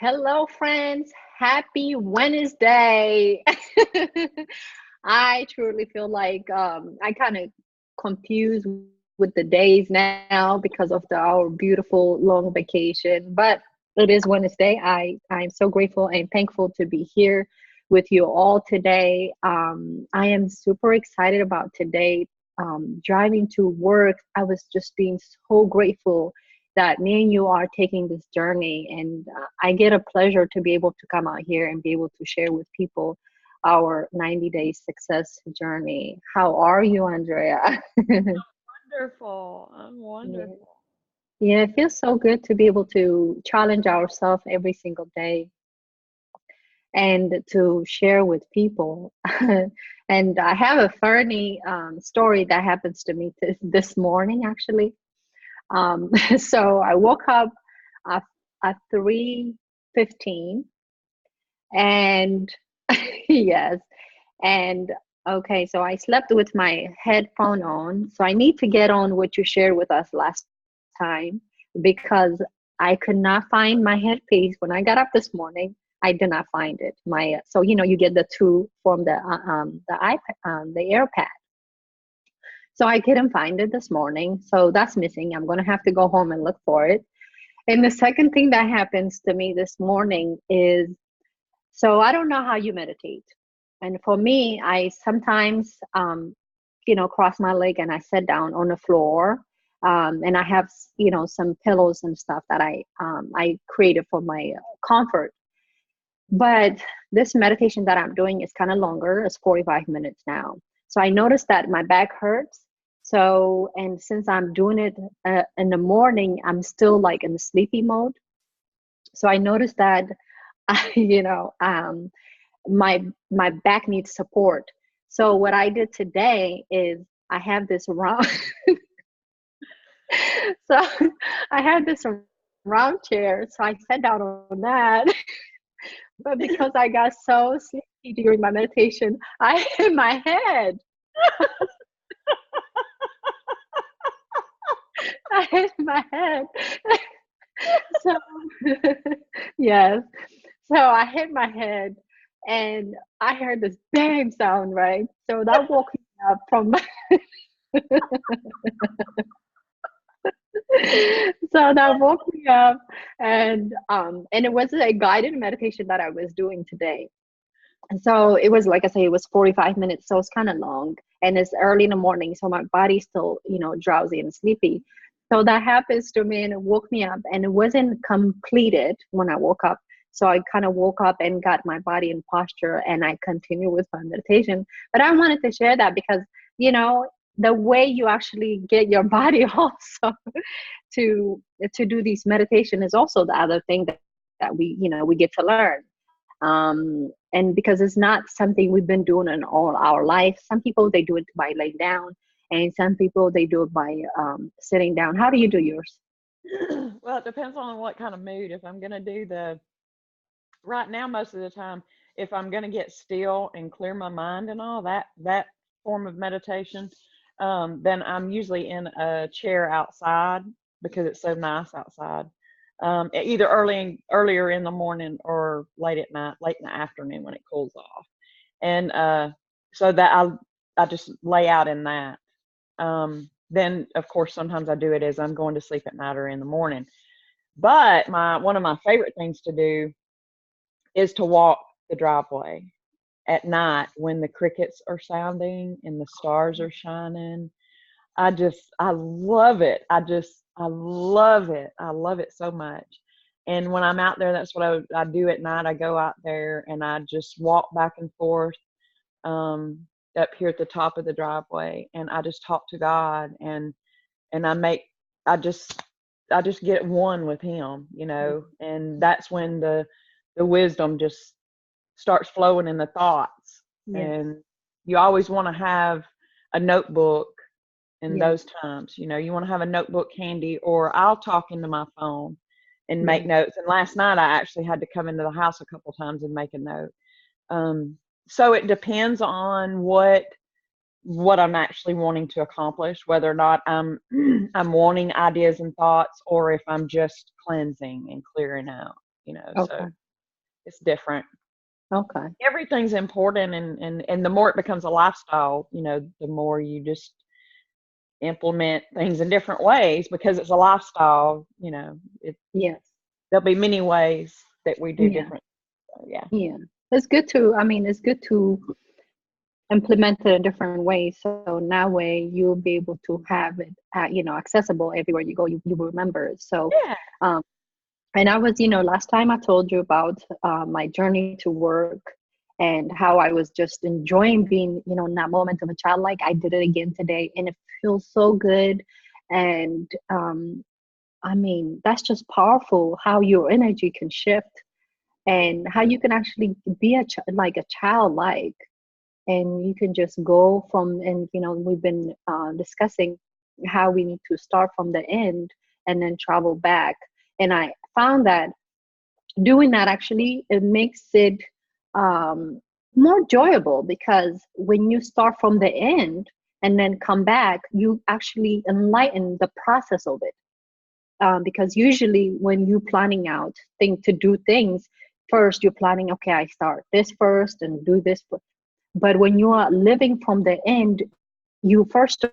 Hello, friends. Happy Wednesday. I truly feel like I kind of confused with the days now because of our beautiful long vacation. But it is Wednesday. I'm so grateful and thankful to be here with you all today. I am super excited about today. Driving to work, I was just being so grateful that me and you are taking this journey, and I get a pleasure to be able to come out here and be able to share with people our 90-day success journey. How are you, Andrea? Wonderful. I'm Yeah. wonderful. Yeah, it feels so good to be able to challenge ourselves every single day and to share with people. And I have a funny story that happens to me this morning, actually. So I woke up at, at 3:15, and yes, and okay, so I slept with my headphone on. So I need to get on what you shared with us last time because I could not find my headpiece when I got up this morning. I did not find it. My so you get the two from the iPad, the AirPad. So I couldn't find it this morning. So that's missing. I'm gonna have to go home and look for it. And the second thing that happens to me this morning is, so I don't know how you meditate. And for me, I sometimes, cross my leg and I sit down on the floor. And I have, some pillows and stuff that I created for my comfort. But this meditation that I'm doing is kind of longer. It's 45 minutes now. So I noticed that my back hurts. So, and since I'm doing it in the morning, I'm still like in the sleepy mode. So I noticed that, my back needs support. So what I did today is I have this round, so I had this round chair. So I sat down on that. But because I got so sleepy during my meditation, I hit my head. I hit my head. So yes. So I hit my head and I heard this bang sound, right? So that woke me up from my so that woke me up, and it was a guided meditation that I was doing today. And so it was, like I say, it was 45 minutes, so it's kind of long, and it's early in the morning, so my body's still, drowsy and sleepy. So that happens to me, and it woke me up, and it wasn't completed when I woke up. So I kind of woke up and got my body in posture, and I continue with my meditation. But I wanted to share that because, you know, the way you actually get your body also to do these meditation is also the other thing that we get to learn. And because it's not something we've been doing in all our life. Some people, they do it by laying down, and some people, they do it by sitting down. How do you do yours? Well, it depends on what kind of mood. If I'm going to do right now, most of the time, if I'm going to get still and clear my mind and all that form of meditation, then I'm usually in a chair outside because it's so nice outside. Either earlier in the morning or late at night, late in the afternoon when it cools off. And so that I just lay out in that. Then of course sometimes I do it as I'm going to sleep at night or in the morning. But my one of my favorite things to do is to walk the driveway at night when the crickets are sounding and the stars are shining. I love it. I love it. I love it so much. And when I'm out there, that's what I do at night. I go out there and I just walk back and forth, um, up here at the top of the driveway, and I just talk to God, and I just I just get one with Him, and that's when the wisdom just starts flowing in the thoughts. Yes, And you always want to have a notebook in yes, those times. You want to have a notebook handy, or I'll talk into my phone and make yes. notes. And last night I actually had to come into the house a couple times and make a note. Um, so it depends on what I'm actually wanting to accomplish, whether or not I'm I'm wanting ideas and thoughts, or if I'm just cleansing and clearing out. So Okay. it's different. Okay. Everything's important, and the more it becomes a lifestyle, the more you just implement things in different ways because it's a lifestyle. Yes. There'll be many ways that we do Yeah. different. So, yeah. Yeah. It's good to, I mean, it's good to implement it in different ways. So now way you'll be able to have it, accessible everywhere you go. You will remember it. So, Yeah. um, and I was, last time I told you about my journey to work and how I was just enjoying being, in that moment of a child. Like I did it again today, and it feels so good. And I mean, that's just powerful how your energy can shift and how you can actually be like a child, like, and you can just go from, and we've been discussing how we need to start from the end and then travel back. And I found that doing that actually it makes it um, more enjoyable, because when you start from the end and then come back, you actually enlighten the process of it. Because usually when you planning out to do things, first you're planning, okay, I start this first and do this. But when you are living from the end, you first of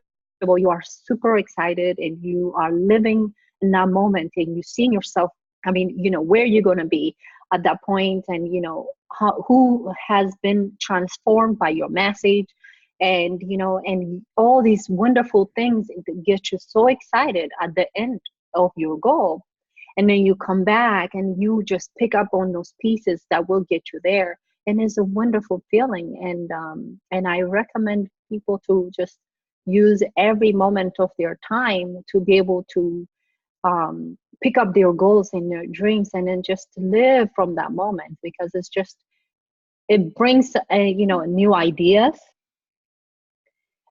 all, you are super excited and you are living in that moment and you seeing yourself. I mean, where you're going to be at that point, and who has been transformed by your message, and and all these wonderful things that get you so excited at the end of your goal. And then you come back and you just pick up on those pieces that will get you there, and it's a wonderful feeling. And I recommend people to just use every moment of their time to be able to pick up their goals and their dreams, and then just live from that moment, because it brings new ideas.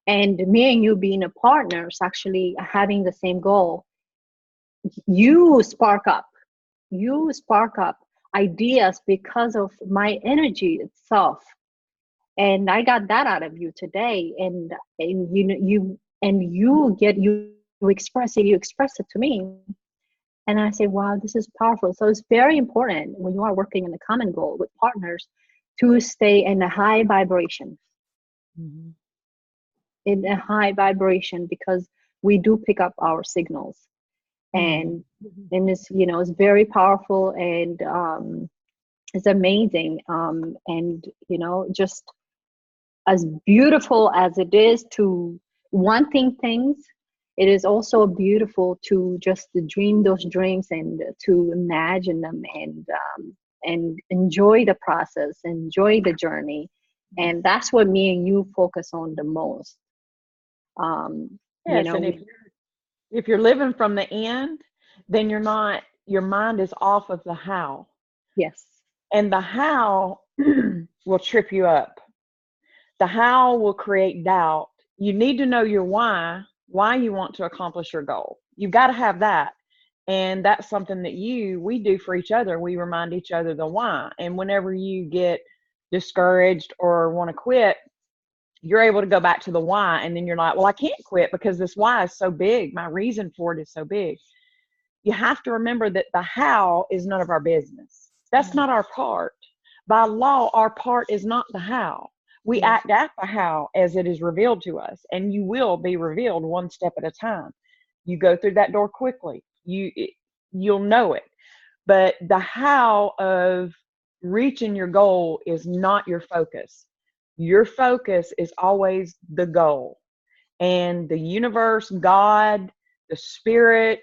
And me and you being a partners, actually having the same goal, you spark up you spark up ideas because of my energy itself. And I got that out of you today. And you express it to me, and I say, wow, this is powerful. So it's very important when you are working in a common goal with partners to stay in a high vibration. Mhm. In a high vibration, because we do pick up our signals. Mhm. and and it's very powerful, and it's amazing. And just as beautiful as it is to wanting things, it is also beautiful to just dream those dreams and to imagine them, and enjoy the process, enjoy the journey. And that's what me and you focus on the most. um you Yes, know and we if you're living from the end, then your mind is off of the how. Yes. And the how will trip you up. The how will create doubt. You need to know your why you want to accomplish your goal. You've got to have that. And that's something that we do for each other. We remind each other the why. And whenever you get discouraged or want to quit, you're able to go back to the why. And then you're like, well, I can't quit because this why is so big. My reason for it is so big. You have to remember that the how is none of our business. That's Yes. not our part. By law, our part is not the how. We Yes. act at the how as it is revealed to us, and you will be revealed one step at a time. You go through that door quickly. You'll know it. But the how of reaching your goal is not your focus. Your focus is always the goal. And the universe, God, the spirit,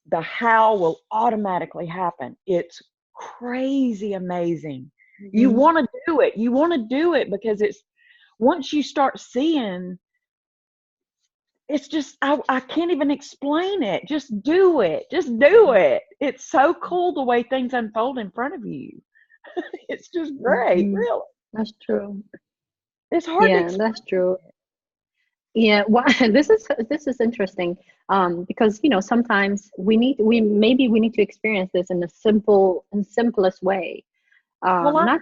the how will automatically happen. It's crazy amazing. You Mhm. want to do it. You want to do it because it's once you start seeing, it's just, I can't even explain it. Just do it. Just do it. It's so cool the way things unfold in front of you. It's just great, Mhm. really. That's true. It's hard to Yeah, explain. that's true. Yeah, well, this is interesting, because sometimes we need to experience this in a simplest way. Well, Not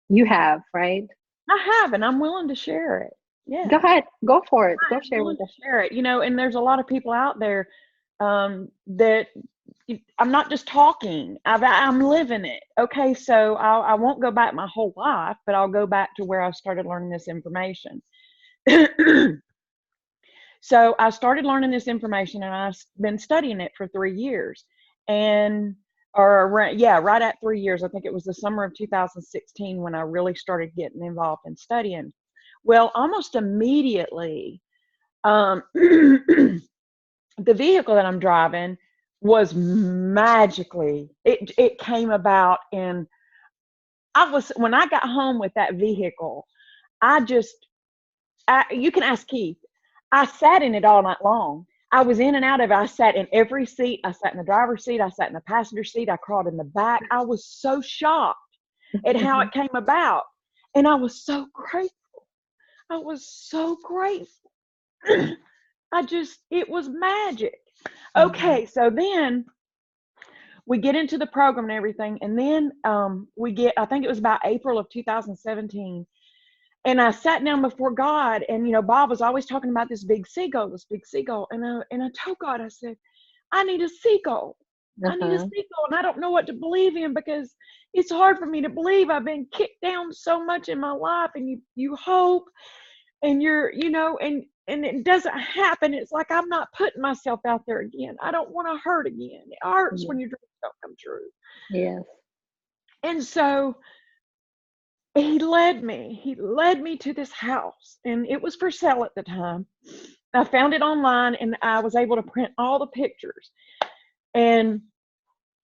you have, right? I have, and I'm willing to share it. Go Yeah. ahead, go for it. Go I'm share willing with to us. share it, and there's a lot of people out there that, I'm not just talking. I'm living it. Okay, so I won't go back my whole life, but I'll go back to where I started learning this information. So I started learning this information, and I've been studying it for 3 years, and right at 3 years. I think it was the summer of 2016 when I really started getting involved in studying. Well, almost immediately, the vehicle that I'm driving was magically, it came about, and when I got home with that vehicle, you can ask Keith. I sat in it all night long. I was in and out of it. I sat in every seat. I sat in the driver's seat. I sat in the passenger seat. I crawled in the back. I was so shocked at how it came about. And I was so grateful. I was so grateful. It was magic. Okay, so then we get into the program and everything. And then I think it was about April of 2017. And I sat down before God, and, you know, Bob was always talking about this big seagull. And I told God, I said, I need a seagull. I need a seagull, and I don't know what to believe in, because it's hard for me to believe. I've been kicked down so much in my life, and you hope, and and it doesn't happen. It's like I'm not putting myself out there again. I don't want to hurt again. It hurts when your dreams don't come true. Yes. And so he led me to this house, and it was for sale at the time. I found it online, and I was able to print all the pictures, and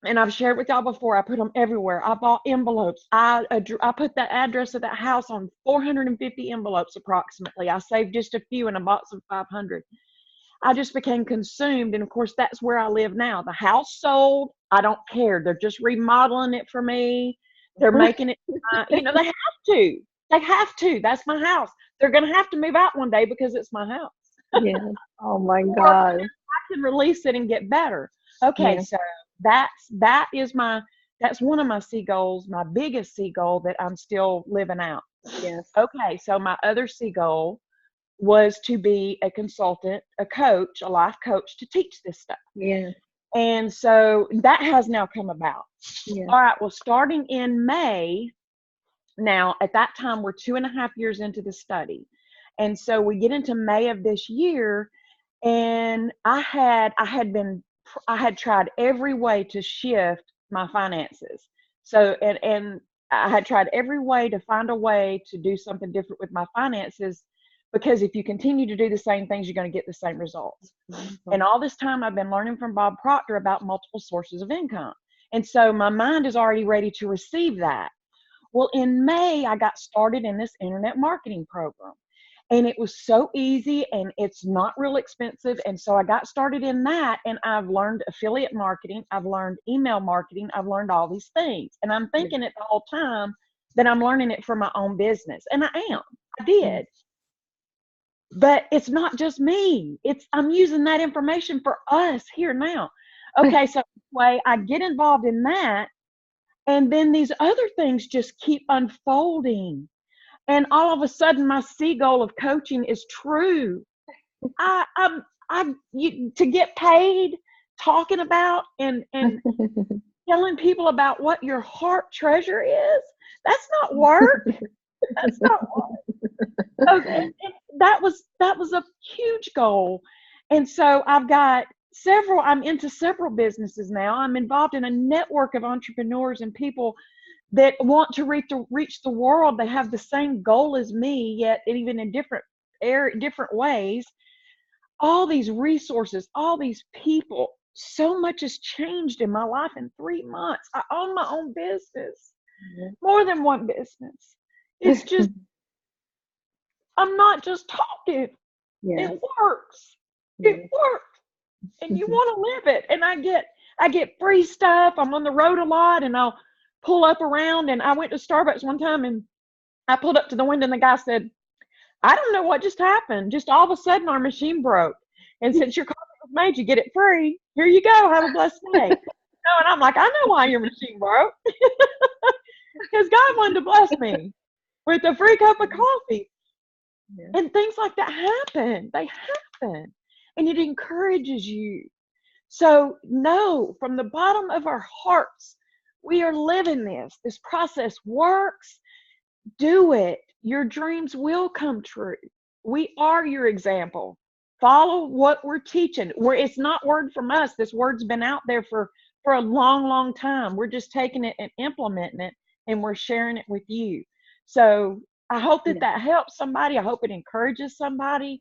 I've shared with y'all before. I put them everywhere. I bought envelopes. I put the address of that house on 450 envelopes approximately. I saved just a few in a box of 500. I just became consumed, and of course that's where I live now. The house sold. I don't care. They're just remodeling it for me. They're making it, they have to. They have to. That's my house. They're going to have to move out one day because it's my house. Yeah. Oh my God. I can release it and get better. Okay, so that's one of my seagulls, my biggest seagull that I'm still living out. Yes. Okay, so my other seagull was to be a consultant, a coach, a life coach, to teach this stuff. Yeah. And so that has now come about. Yeah. All right, well, starting in May, now at that time, we're 2.5 years into the study. And so we get into May of this year, and I had tried every way to shift my finances. So, and I had tried every way to find a way to do something different with my finances, because if you continue to do the same things, you're going to get the same results. And all this time I've been learning from Bob Proctor about multiple sources of income. And so my mind is already ready to receive that. Well, in May, I got started in this internet marketing program, and it was so easy, and it's not real expensive. And so I got started in that, and I've learned affiliate marketing. I've learned email marketing. I've learned all these things. And I'm thinking it the whole time that I'm learning it for my own business. And I did. But it's not just me. I'm using that information for us here now. Okay, so anyway, I get involved in that, and then these other things just keep unfolding. And all of a sudden, my seagull of coaching is true. To get paid, talking about and telling people about what your heart treasure is. That's not work. That's not work. Okay, and that was a huge goal. And so I'm into several businesses now. I'm involved in a network of entrepreneurs and people that want to reach the world. They have the same goal as me, yet even in different ways. All these resources, all these people, so much has changed in my life in 3 months. I own my own business, more than one business. It's just, I'm not just talking. It works. It works. And you want to live it. And I get free stuff. I'm on the road a lot, and I'll pull up around. And I went to Starbucks one time, and I pulled up to the window, and the guy said, I don't know what just happened. Just all of a sudden our machine broke. And since your coffee was made, you get it free. Here you go. Have a blessed day. And I'm like, I know why your machine broke. Because God wanted to bless me with a free cup of coffee. And things like that happen. They happen. And it encourages you So know from the bottom of our hearts, we are living this. This process works. Do it. Your dreams will come true. We are your example. Follow what we're teaching. It's not word from us. This word's been out there for a long, long time. We're just taking it and implementing it, and we're sharing it with you. So I hope that Yeah. that helps somebody. I hope it encourages somebody.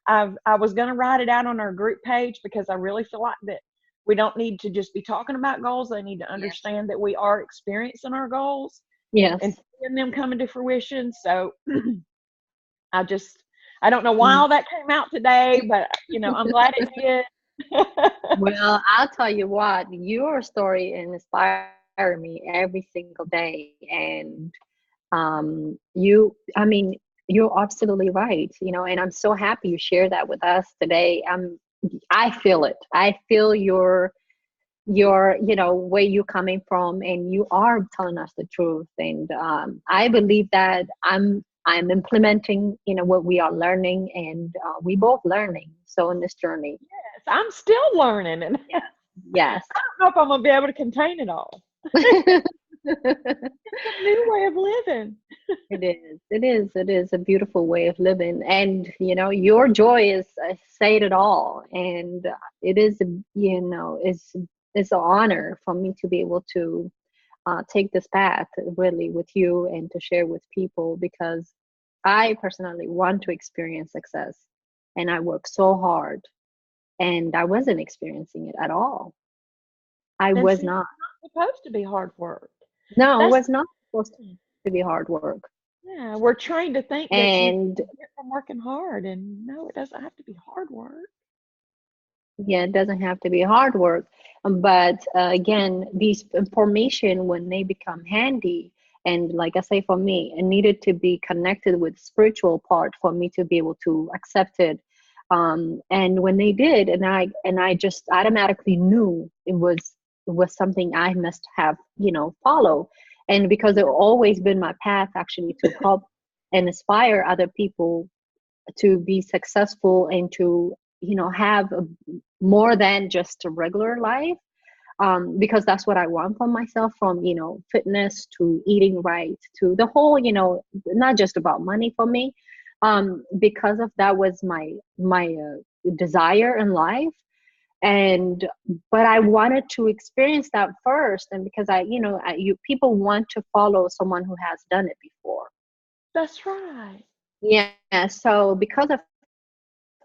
I was going to write it out on our group page because I really feel like that we don't need to just be talking about goals. They need to Yes. understand that we are experiencing our goals and Yes. seeing them coming to fruition. So I just, I don't know why Mm. all that came out today, but I'm glad it did. Well, I'll tell you what, your story inspires me every single day. And I mean, you're absolutely right, and I'm so happy you share that with us today. I feel it. I feel your where you're coming from, and you are telling us the truth. And I believe that I'm implementing what we are learning, and we both learning so in this journey. Yes, I'm still learning, and I Yes. Yes. don't know if I'm gonna be able to contain it all. It's a new way of living. It is a beautiful way of living. And your joy is say it all. And it is it's an honor for me to be able to take this path really with you and to share with people, because I personally want to experience success, and I work so hard, and I wasn't experiencing it at all. I And was see, not. it's not supposed to be hard work. No, it That's was not supposed to be hard work. yeah, we're trained to think that you And get from working hard, and no, it doesn't have to be hard work. yeah, it doesn't have to be hard work. But again, these information, when they become handy, and like I say, for me, it needed to be connected with spiritual part for me to be able to accept it. And when they did, and I just automatically knew it was something I must have, follow. And because it always been my path actually to help and inspire other people to be successful and to have more than just a regular life, because that's what I want for myself, from fitness to eating right to the whole, not just about money for me, because of that was my desire in life. And but I wanted to experience that first, and because you people want to follow someone who has done it before. That's right. Yeah, so because of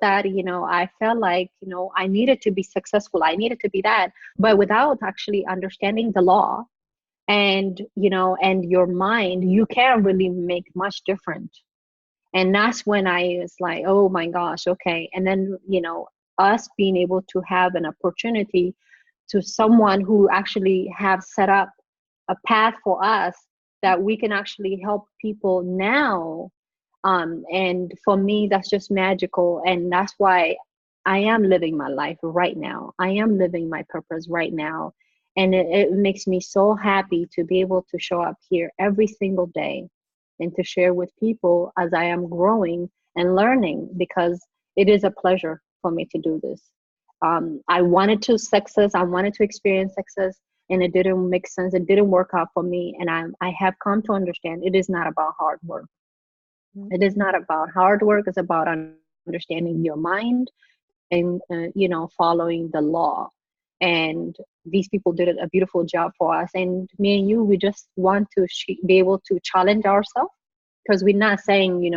that, I felt like, I needed to be successful. I needed to be that, but without actually understanding the law, and your mind, you can't really make much different. And that's when I was like, oh my gosh, okay. And then, us being able to have an opportunity to someone who actually have set up a path for us, that we can actually help people now. And for me, that's just magical. And that's why I am living my life right now. I am living my purpose right now. And it makes me so happy to be able to show up here every single day and to share with people as I am growing and learning, because it is a pleasure for me to do this. I wanted to success, I wanted to experience success, and it didn't make sense. It didn't work out for me. And I have come to understand it is not about hard work. It is not about hard work. It's about understanding your mind and, following the law. And these people did a beautiful job for us. And me and you, we just want to be able to challenge ourselves, because we're not saying,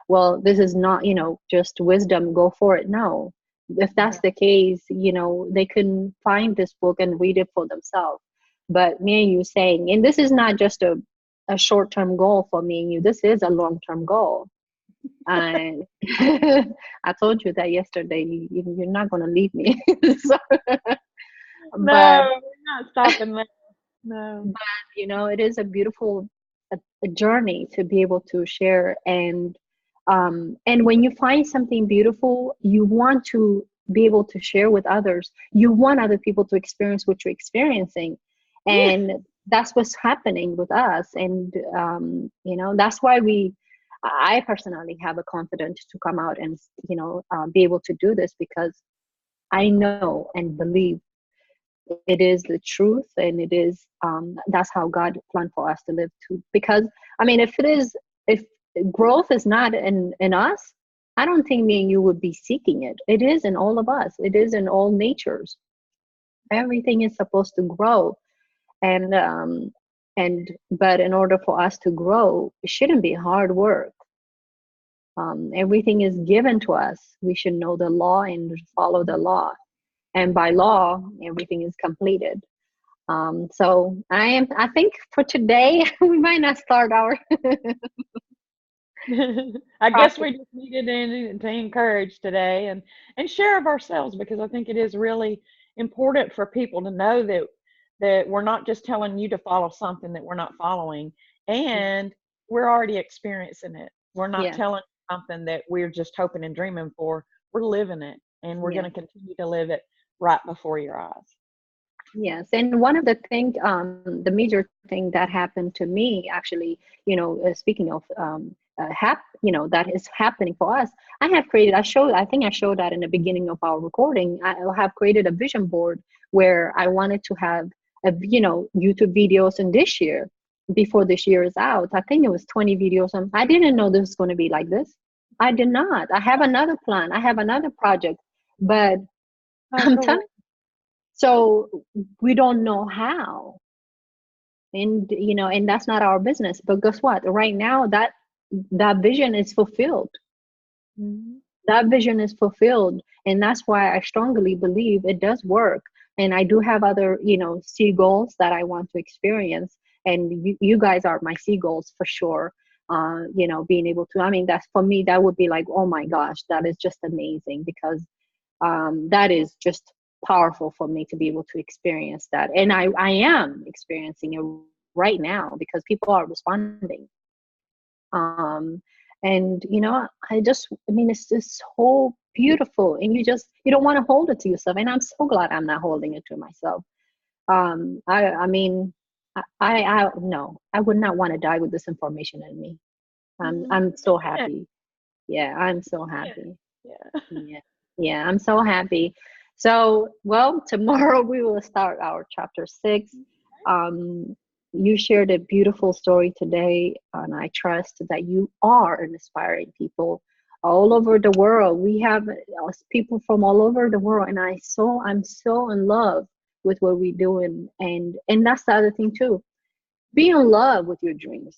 well, this is not, just wisdom, go for it. No. If that's the case, they can find this book and read it for themselves. But me and you saying, and this is not just a short-term goal for me and you, this is a long-term goal. And I told you that yesterday. You're not going to leave me. So, but No, we're not stopping there. No. it is a beautiful a journey to be able to share. And when you find something beautiful, you want to be able to share with others. You want other people to experience what you're experiencing, Yeah. and that's what's happening with us. And that's why I personally have a confidence to come out and be able to do this, because I know and believe it is the truth, and it is that's how God planned for us to live too. Because I mean, if growth is not in us, I don't think me and you would be seeking it. It is in all of us. It is in all natures. Everything is supposed to grow, and but in order for us to grow, it shouldn't be hard work. Everything is given to us. We should know the law and follow the law, and by law, everything is completed. So I think for today, we might not start our I guess process. we just needed to encourage today and share of ourselves, because I think it is really important for people to know that we're not just telling you to follow something that we're not following, and we're already experiencing it. We're not Yes, telling you something that we're just hoping and dreaming for. We're living it, and we're going yes, to continue to live it right before your eyes. yes. And one of the thing, the major thing that happened to me, actually, speaking of that is happening for us. I have created. I think I showed that in the beginning of our recording. I have created a vision board where I wanted to have YouTube videos in this year. Before this year is out, I think it was 20 videos. And I didn't know this was going to be like this. I did not. I have another plan. I have another project, but I'm telling. Absolutely. So we don't know how, and that's not our business. But guess what? Right now, that vision is fulfilled. Mhm. That vision is fulfilled, and that's why I strongly believe it does work. And I do have other, seagulls that I want to experience, and you guys are my seagulls for sure. Being able to, I mean, that's for me, that would be like, oh my gosh, that is just amazing, because that is just powerful for me to be able to experience that. And I am experiencing it right now because people are responding. Um, and I mean, it's just so beautiful, and you don't want to hold it to yourself. And I'm so glad I'm not holding it to myself. I mean, I no, I would not want to die with this information in me. I'm You so can't. happy. Yeah, I'm so You can't. happy. Yeah. Yeah, yeah, I'm so happy. So, well, tomorrow we will start our chapter 6. Um, you shared a beautiful story today, and I trust that you are inspiring people all over the world. We have people from all over the world, and I'm so in love with what we do, and that's the other thing too. Be in love with your dreams.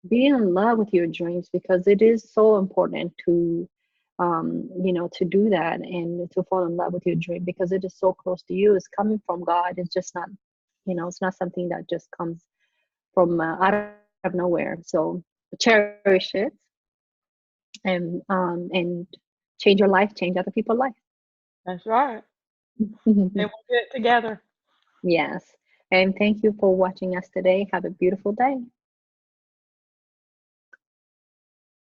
Be in love with your dreams, because it is so important to do that and to fall in love with your dream, because it is so close to you. It's coming from God. It's just not, it's not something that just comes from out of nowhere. So cherish it, and change your life, change other people's life. That's right. And we'll do it together. Yes. And thank you for watching us today. Have a beautiful day.